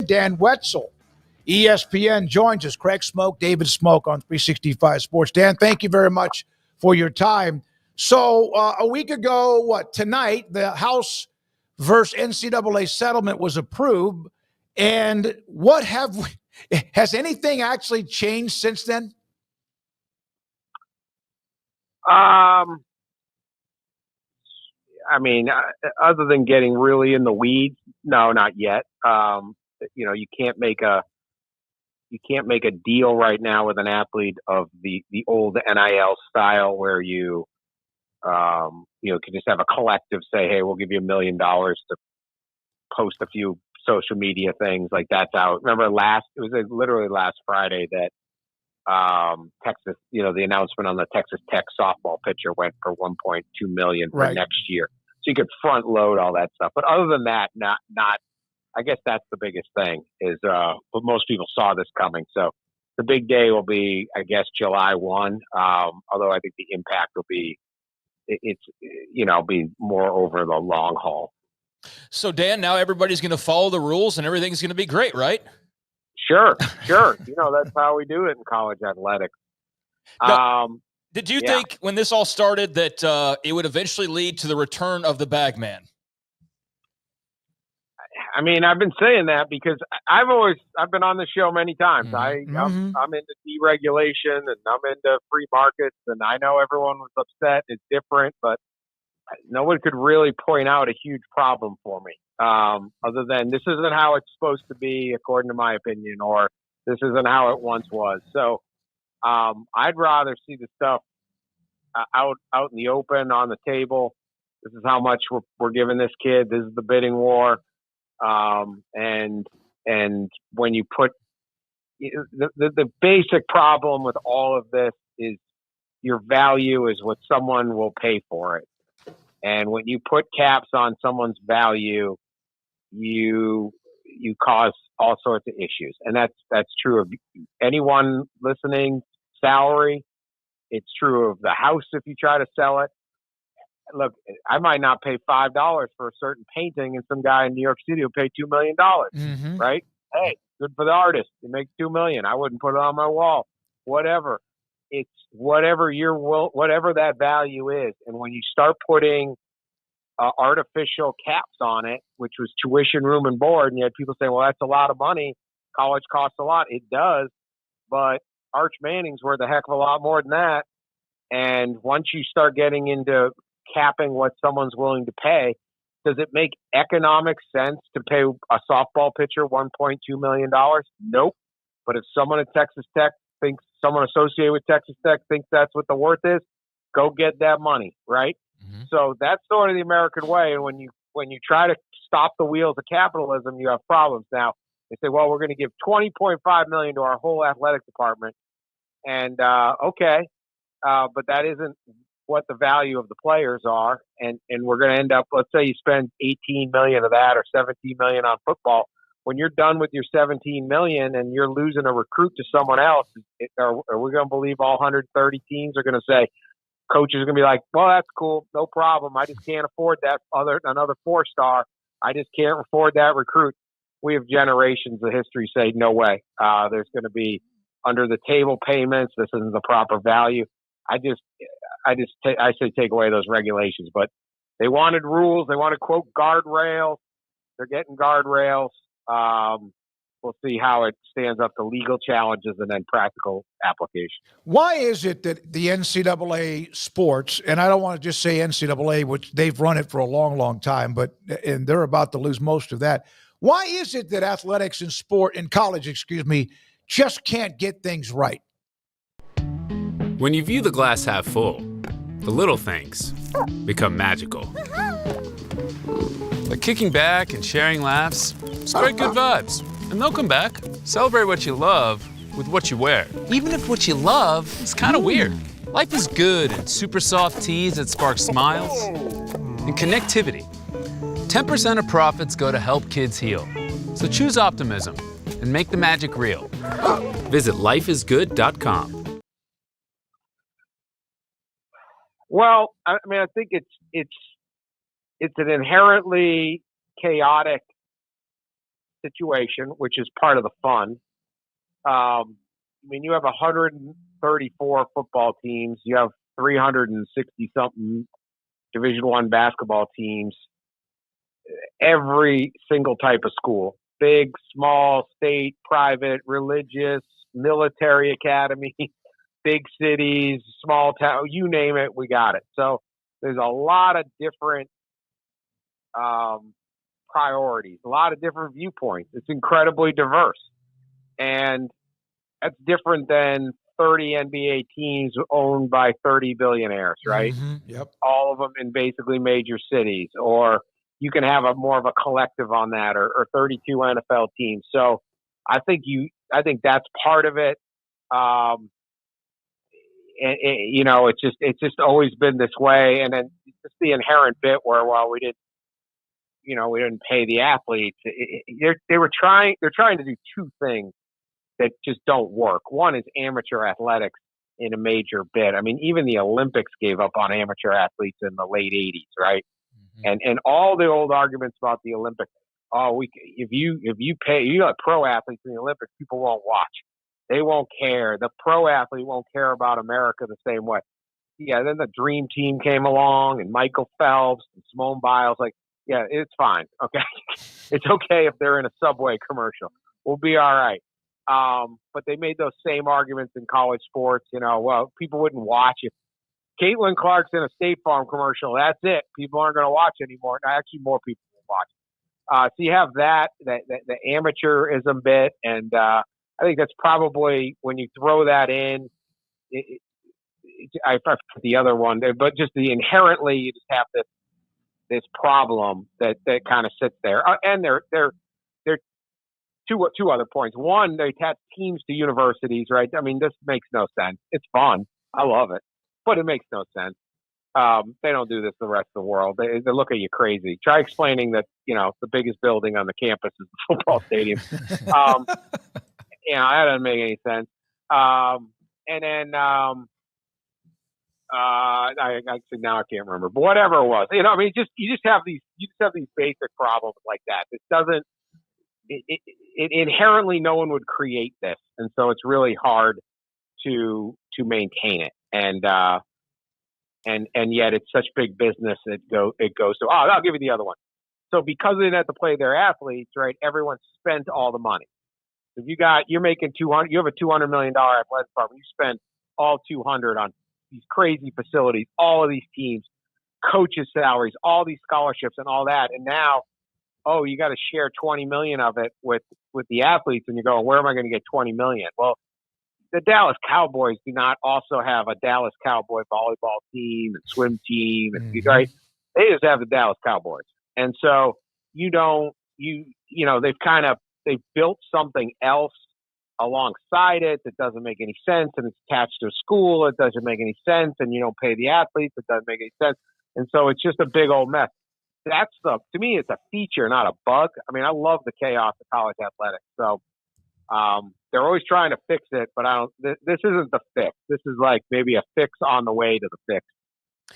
Dan Wetzel, ESPN, joins us. Craig Smoke, David Smoke on 365 Sports. Dan, thank you very much for your time. So a week ago, tonight, the House versus NCAA settlement was approved. And has anything actually changed since then? Other than getting really in the weeds, no, not yet. You can't make a deal right now with an athlete of the old NIL style where you can just have a collective say, hey, we'll give you $1 million to post a few social media things. Like, that's out. Remember literally last Friday that Texas, the announcement on the Texas Tech softball pitcher went for $1.2 million for next year. So you could front load all that stuff. But other than that, not. I guess that's the biggest thing is, but most people saw this coming. So the big day will be, I guess, July 1. Although I think the impact will be, be more over the long haul. So Dan, now everybody's going to follow the rules and everything's going to be great, right? Sure. That's how we do it in college athletics. Now, did you think when this all started that it would eventually lead to the return of the Bagman? I mean, I've been saying that because I've been on the show many times. Mm-hmm. I'm into deregulation and I'm into free markets, and I know everyone was upset. It's different, but no one could really point out a huge problem for me. Other than this isn't how it's supposed to be, according to my opinion, or this isn't how it once was. So I'd rather see the stuff out in the open on the table. This is how much we're giving this kid. This is the bidding war. And when you put the basic problem with all of this is your value is what someone will pay for it. And when you put caps on someone's value, you cause all sorts of issues. And that's true of anyone listening, salary. It's true of the house if you try to sell it. Look, I might not pay $5 for a certain painting, and some guy in New York City will pay $2 million, right? Hey, good for the artist. You make $2 million. I wouldn't put it on my wall. Whatever. It's whatever whatever that value is. And when you start putting artificial caps on it, which was tuition, room, and board, and you had people saying, well, that's a lot of money. College costs a lot. It does. But Arch Manning's worth a heck of a lot more than that. And once you start getting into capping what someone's willing to pay, does it make economic sense to pay a softball pitcher $1.2 million? Nope. But if someone at Texas Tech thinks, someone associated with Texas Tech thinks that's what the worth is, go get that money, right? Mm-hmm. So that's sort of the American way. And when you try to stop the wheels of capitalism, you have problems. Now, they say, well, we're going to give $20.5 million to our whole athletic department. And, okay. But that isn't what the value of the players are. And we're going to end up, let's say you spend 18 million of that or 17 million on football. When you're done with your 17 million and you're losing a recruit to someone else, are we going to believe all 130 teams are going to say, coach is going to be like, well, that's cool. No problem. I just can't afford that another 4-star. I just can't afford that recruit. We have generations of history say, no way. There's going to be under the table payments. This isn't the proper value. I say take away those regulations, but they wanted rules. They wanted, quote, guardrails. They're getting guardrails. We'll see how it stands up to legal challenges and then practical application. Why is it that the NCAA sports, and I don't want to just say NCAA, which they've run it for a long, long time, and they're about to lose most of that. Why is it that athletics and college, just can't get things right? When you view the glass half full, the little things become magical. Like kicking back and sharing laughs, spread good vibes, and they'll come back. Celebrate what you love with what you wear, even if what you love is kind of weird. Life is good in super soft tees that spark smiles and connectivity. 10% of profits go to help kids heal. So choose optimism and make the magic real. Visit lifeisgood.com. Well, I mean, I think it's an inherently chaotic situation, which is part of the fun. I mean, you have 134 football teams. You have 360 something Division I basketball teams. Every single type of school, big, small, state, private, religious, military academy, big cities, small town, you name it, we got it. So there's a lot of different priorities, a lot of different viewpoints. It's incredibly diverse. And that's different than 30 NBA teams owned by 30 billionaires, right? Mm-hmm. Yep. All of them in basically major cities. Or you can have more of a collective on that, or 32 NFL teams. So I think that's part of it. It's just always been this way. And then just the inherent bit where, while we didn't pay the athletes, they're trying to do two things that just don't work. One is amateur athletics in a major bit. I mean, even the Olympics gave up on amateur athletes in the late 80s, right? Mm-hmm. And all the old arguments about the Olympics. If you got pro athletes in the Olympics, people won't watch. They won't care. The pro athlete won't care about America the same way. Yeah, then the Dream Team came along, and Michael Phelps and Simone Biles. Like, yeah, it's fine. Okay, it's okay if they're in a Subway commercial. We'll be all right. But they made those same arguments in college sports. Well, people wouldn't watch if Caitlin Clark's in a State Farm commercial. That's it. People aren't going to watch anymore. Actually, more people will watch. So you have that the amateurism bit, and I think that's probably, when you throw that in, I forget the other one, but just inherently you just have this problem that kind of sits there. And they're two other points. One, they attach teams to universities, right? I mean, this makes no sense. It's fun. I love it, but it makes no sense. They don't do this the rest of the world. They look at you crazy. Try explaining that, the biggest building on the campus is the football stadium. That doesn't make any sense. And then now I can't remember, but whatever it was, I mean, you just have these basic problems like that. It doesn't. It inherently, no one would create this, and so it's really hard to maintain it. And yet it's such big business. It goes to. I'll give you the other one. So because they didn't have to play their athletes, right? Everyone spent all the money. If you're making $200, you have a $200 million athletic department. You spend all $200 on these crazy facilities, all of these teams, coaches' salaries, all these scholarships, and all that. And now, you got to share $20 million of it with the athletes, and you're going, where am I going to get $20 million? Well, the Dallas Cowboys do not also have a Dallas Cowboy volleyball team and swim team, and right? They just have the Dallas Cowboys, and so they've built something else alongside it that doesn't make any sense, and it's attached to a school. It doesn't make any sense, and you don't pay the athletes. It doesn't make any sense, and so it's just a big old mess. To me, it's a feature, not a bug. I mean, I love the chaos of college athletics. So they're always trying to fix it, but this isn't the fix. This is like maybe a fix on the way to the fix.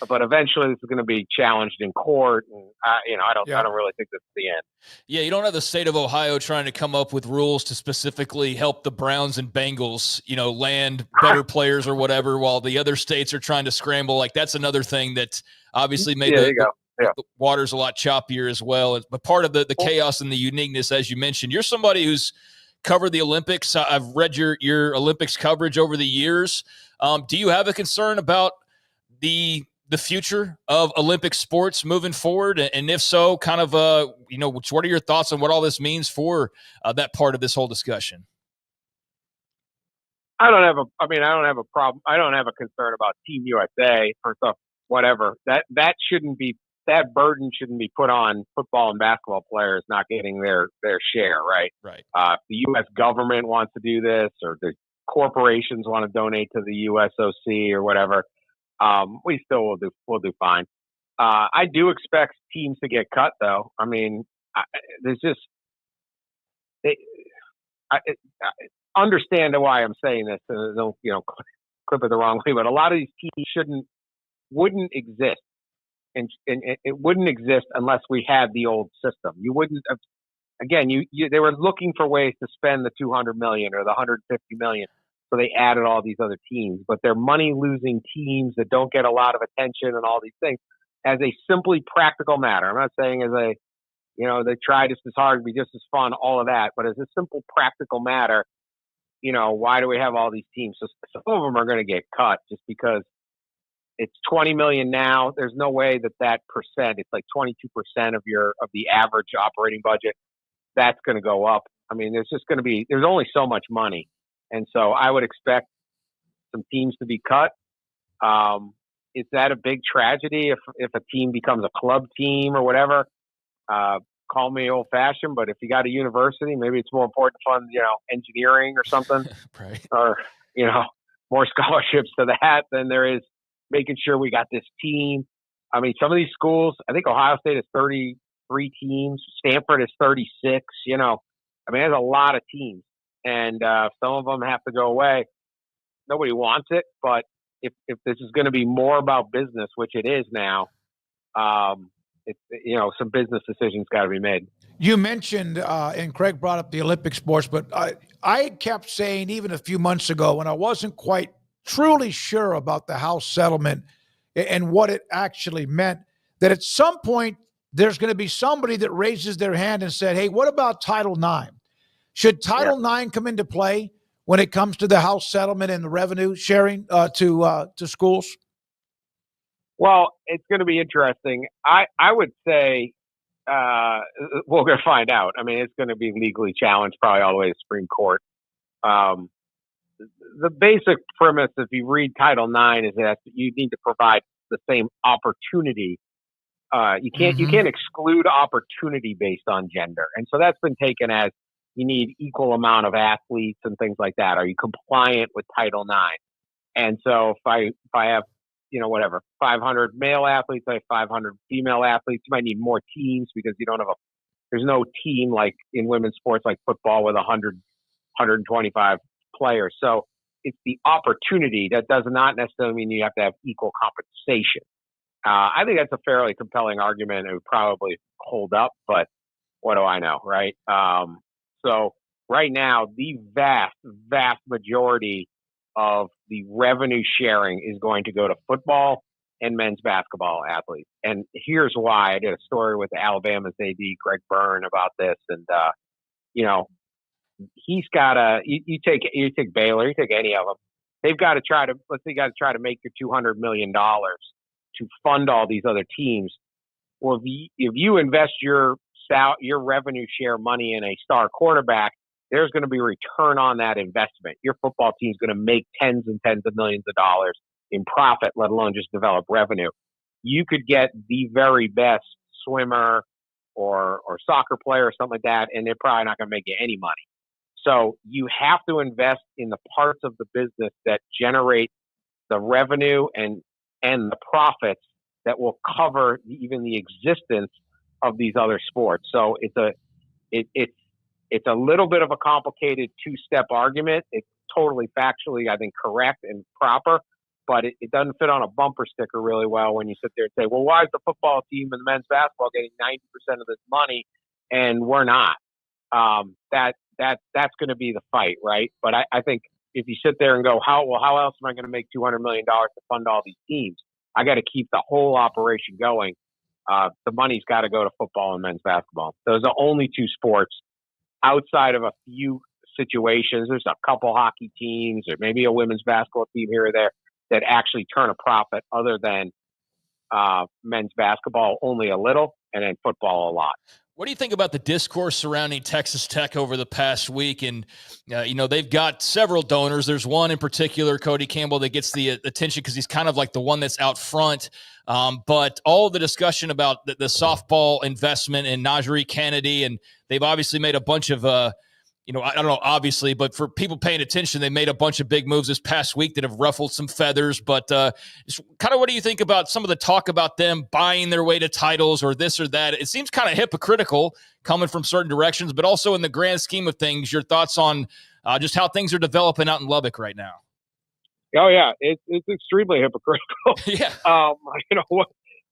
But eventually, this is going to be challenged in court, and I don't really think this is the end. Yeah, you don't have the state of Ohio trying to come up with rules to specifically help the Browns and Bengals, land better players or whatever, while the other states are trying to scramble. Like, that's another thing that obviously made the water's a lot choppier as well. But part of the chaos and the uniqueness, as you mentioned, you're somebody who's covered the Olympics. I've read your Olympics coverage over the years. Do you have a concern about the future of Olympic sports moving forward? And if so, kind of, what are your thoughts on what all this means for that part of this whole discussion? I don't have a problem. I don't have a concern about Team USA or stuff, whatever. That burden shouldn't be put on football and basketball players not getting their share, right? Right. If the U.S. government wants to do this, or the corporations want to donate to the USOC or whatever, we still will do fine. I do expect teams to get cut, though. I mean, understand why I'm saying this. Don't clip it the wrong way, but a lot of these teams wouldn't exist. And it wouldn't exist unless we had the old system. You wouldn't have, again, they were looking for ways to spend the $200 million or the $150 million. So they added all these other teams, but they're money losing teams that don't get a lot of attention and all these things as a simply practical matter. I'm not saying they try just as hard to be just as fun, all of that, but as a simple practical matter, why do we have all these teams? So some of them are going to get cut just because it's $20 million now. There's no way that percent, it's like 22% of the average operating budget, that's going to go up. I mean, there's only so much money. And so I would expect some teams to be cut. Is that a big tragedy if a team becomes a club team or whatever? Call me old fashioned, but if you got a university, maybe it's more important to fund, engineering or something, right. Or, more scholarships to that than there is making sure we got this team. I mean, some of these schools, I think Ohio State has 33 teams. Stanford is 36, there's a lot of teams, and some of them have to go away. Nobody wants it, but if this is going to be more about business, which it is now, some business decisions got to be made. You mentioned, and Craig brought up the Olympic sports, but I kept saying even a few months ago when I wasn't quite truly sure about the House settlement and what it actually meant, that at some point there's going to be somebody that raises their hand and said, hey, what about Title IX? Should Title IX come into play when it comes to the House settlement and the revenue sharing to schools? Well, it's going to be interesting. I would say we're going to find out. I mean, it's going to be legally challenged probably all the way to Supreme Court. The basic premise, if you read Title IX, is that you need to provide the same opportunity. You can't exclude opportunity based on gender, and so that's been taken as you need equal amount of athletes and things like that. Are you compliant with Title IX? And so if I have 500 male athletes, I have 500 female athletes. You might need more teams because there's no team like in women's sports like football with 100, 125 players. So it's the opportunity. That does not necessarily mean you have to have equal compensation. I think that's a fairly compelling argument. It would probably hold up, but what do I know, right? So right now, the vast, vast majority of the revenue sharing is going to go to football and men's basketball athletes. And here's why. I did a story with Alabama's AD, Greg Byrne, about this. And, he's got you take Baylor, you take any of them. They've got to try to make your $200 million to fund all these other teams. Well, if you invest your revenue share money in a star quarterback, there's going to be a return on that investment. Your football team is going to make tens and tens of millions of dollars in profit, let alone just develop revenue. You could get the very best swimmer or soccer player or something like that, and they're probably not going to make you any money. So you have to invest in the parts of the business that generate the revenue and the profits that will cover even the existence of these other sports. So it's a little bit of a complicated two-step argument. It's totally factually, I think, correct and proper, but it doesn't fit on a bumper sticker really well when you sit there and say, well, why is the football team and the men's basketball getting 90% of this money and we're not? That's going to be the fight, right? But I think if you sit there and go, how else am I going to make $200 million to fund all these teams? I got to keep the whole operation going. The money's got to go to football and men's basketball. Those are the only two sports outside of a few situations. There's a couple hockey teams or maybe a women's basketball team here or there that actually turn a profit other than men's basketball only a little and then football a lot. What do you think about the discourse surrounding Texas Tech over the past week? And, they've got several donors. There's one in particular, Cody Campbell, that gets the attention because he's kind of like the one that's out front. But all the discussion about the softball investment in Najee Kennedy, and they've obviously made a bunch of I don't know, obviously, but for people paying attention, they made a bunch of big moves this past week that have ruffled some feathers. But just kind of what do you think about some of the talk about them buying their way to titles or this or that? It seems kind of hypocritical coming from certain directions, but also in the grand scheme of things, your thoughts on just how things are developing out in Lubbock right now? Oh, yeah, it's extremely hypocritical. Yeah.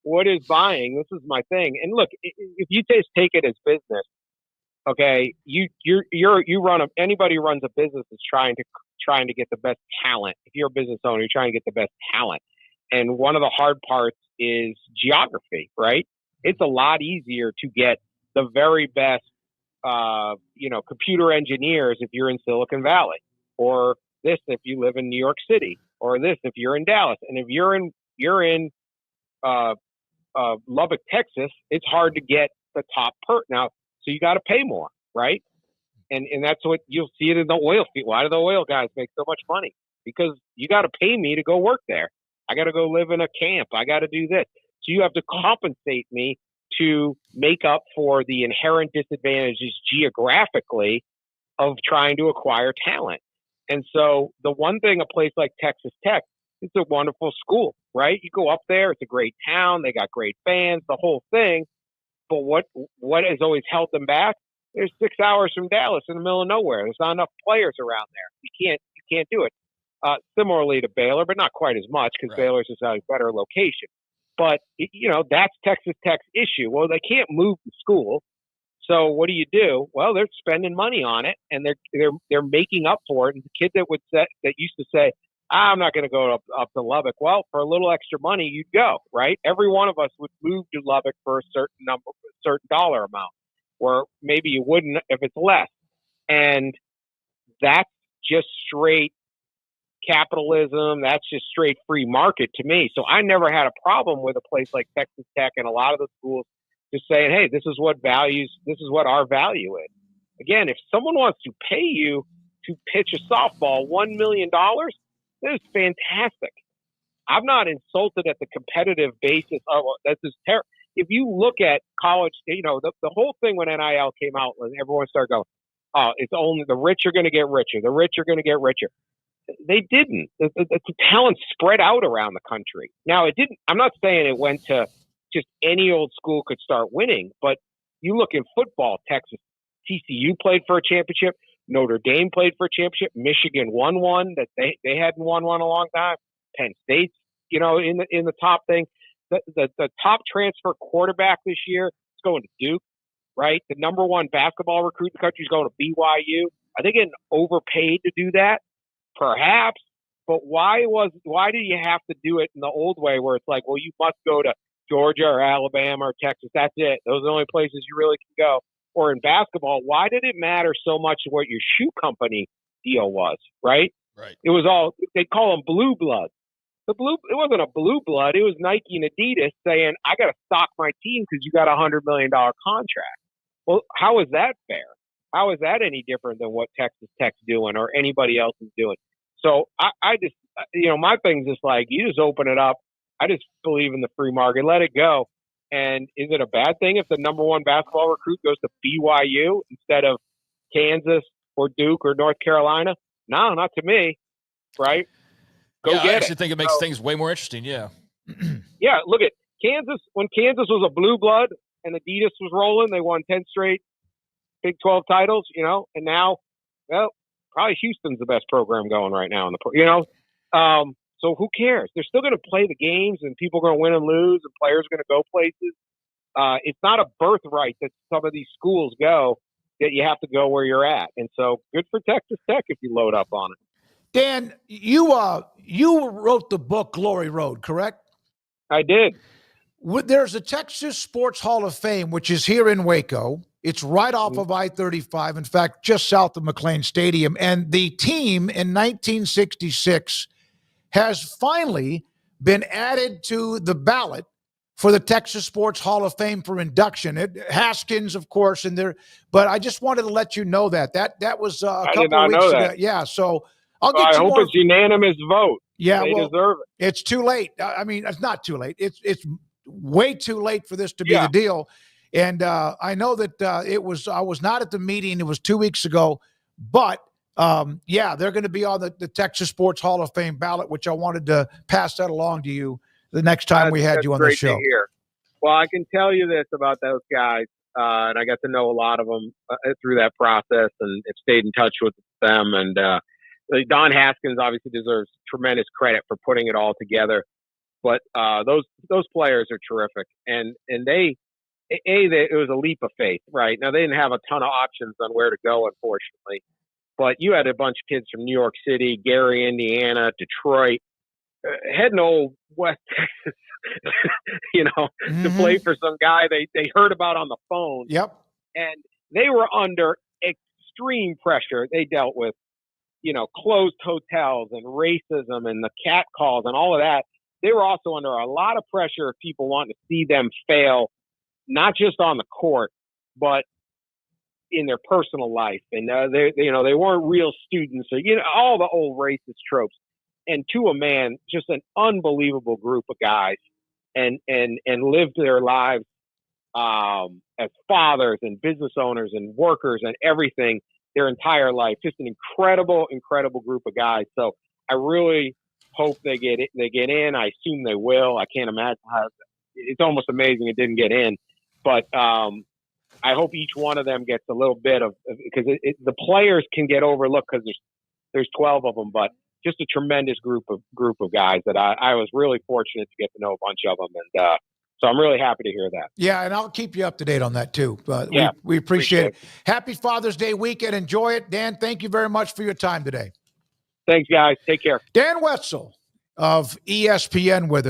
What is buying? This is my thing. And look, if you just take it as business, Okay, you run anybody who runs a business is trying to get the best talent. If you're a business owner, you're trying to get the best talent. And one of the hard parts is geography, right? It's a lot easier to get the very best, computer engineers if you're in Silicon Valley, or this if you live in New York City, or this if you're in Dallas. And if you're in Lubbock, Texas, it's hard to get the top now. So you got to pay more, right? And that's what you'll see it in the oil field. Why do the oil guys make so much money? Because you got to pay me to go work there. I got to go live in a camp. I got to do this. So you have to compensate me to make up for the inherent disadvantages geographically of trying to acquire talent. And so the one thing a place like Texas Tech, it's a wonderful school, right? You go up there, it's a great town, they got great fans, the whole thing. But what has always held them back? They're 6 hours from Dallas in the middle of nowhere. There's not enough players around there. You can't do it. Similarly to Baylor, but not quite as much because Right. Baylor's is a better location. But that's Texas Tech's issue. Well, they can't move the school, so what do? Well, they're spending money on it, and they're making up for it. And the kid that used to say, I'm not going to go up to Lubbock. Well, for a little extra money, you'd go, right? Every one of us would move to Lubbock for a certain dollar amount, where maybe you wouldn't if it's less. And that's just straight capitalism. That's just straight free market to me. So I never had a problem with a place like Texas Tech and a lot of the schools just saying, hey, this is what our value is. Again, if someone wants to pay you to pitch a softball $1 million, that is fantastic. I'm not insulted at the competitive basis. Oh, that's just terrible. If you look at college, the whole thing when NIL came out, everyone started going, oh, it's only the rich are going to get richer. The rich are going to get richer. They didn't. The talent spread out around the country. Now, it didn't. I'm not saying it went to just any old school could start winning, but you look in football, Texas, TCU played for a championship. Notre Dame played for a championship. Michigan won one that they hadn't won one a long time. Penn State's, in the top thing. The top transfer quarterback this year is going to Duke, right? The number one basketball recruit in the country is going to BYU. Are they getting overpaid to do that? Perhaps, but why do you have to do it in the old way where it's like, well, you must go to Georgia or Alabama or Texas. That's it. Those are the only places you really can go. Or in basketball, why did it matter so much what your shoe company deal was, right? Right. It was all, they call them blue bloods. It wasn't a blue blood. It was Nike and Adidas saying, I got to stock my team because you got a $100 million contract. Well, how is that fair? How is that any different than what Texas Tech's doing or anybody else is doing? So I just, my thing's just like, you just open it up. I just believe in the free market. Let it go. And is it a bad thing if the number one basketball recruit goes to BYU instead of Kansas or Duke or North Carolina? No, not to me. Right? Go get it. I actually think it makes things way more interesting. Yeah. Yeah. Look at Kansas. When Kansas was a blue blood and Adidas was rolling, they won 10 straight Big 12 titles, and now, well, probably Houston's the best program going right now in the, so who cares? They're still going to play the games and people are going to win and lose and players are going to go places. It's not a birthright that some of these schools go that you have to go where you're at. And so good for Texas Tech if you load up on it. Dan, you wrote the book Glory Road, correct? I did. There's a Texas Sports Hall of Fame, which is here in Waco. It's right off of I-35, in fact, just south of McLean Stadium. And the team in 1966 has finally been added to the ballot for the Texas Sports Hall of Fame for induction. Haskins, of course, in there. But I just wanted to let you know that was a couple of weeks ago. Yeah, so I'll get I you hope more. it's unanimous vote. Yeah, they deserve it. It's too late. I mean, it's not too late. It's way too late for this to be the deal. And I know that I was not at the meeting. It was 2 weeks ago. But, they're going to be on the Texas Sports Hall of Fame ballot, which I wanted to pass that along to you the next time we had you on the show. To hear. Well, I can tell you this about those guys, and I got to know a lot of them through that process and have stayed in touch with them. And Don Haskins obviously deserves tremendous credit for putting it all together. But those players are terrific, and they it was a leap of faith, right? Now, they didn't have a ton of options on where to go, unfortunately. But you had a bunch of kids from New York City, Gary, Indiana, Detroit, heading old West Texas, to play for some guy they heard about on the phone. Yep. And they were under extreme pressure. They dealt with, closed hotels and racism and the cat calls and all of that. They were also under a lot of pressure of people wanting to see them fail, not just on the court, but in their personal life. And they weren't real students, or all the old racist tropes. And to a man, just an unbelievable group of guys, and lived their lives as fathers and business owners and workers and everything their entire life. Just an incredible, incredible group of guys. So I really hope they get in. I assume they will. I can't imagine how. It's almost amazing it didn't get in, but I hope each one of them gets a little bit of, because the players can get overlooked because there's 12 of them, but just a tremendous group of guys that I was really fortunate to get to know a bunch of them, and so I'm really happy to hear that. Yeah, and I'll keep you up to date on that too. But yeah, we appreciate it. Happy Father's Day weekend. Enjoy it. Dan, thank you very much for your time today. Thanks, guys. Take care. Dan Wetzel of ESPN with us.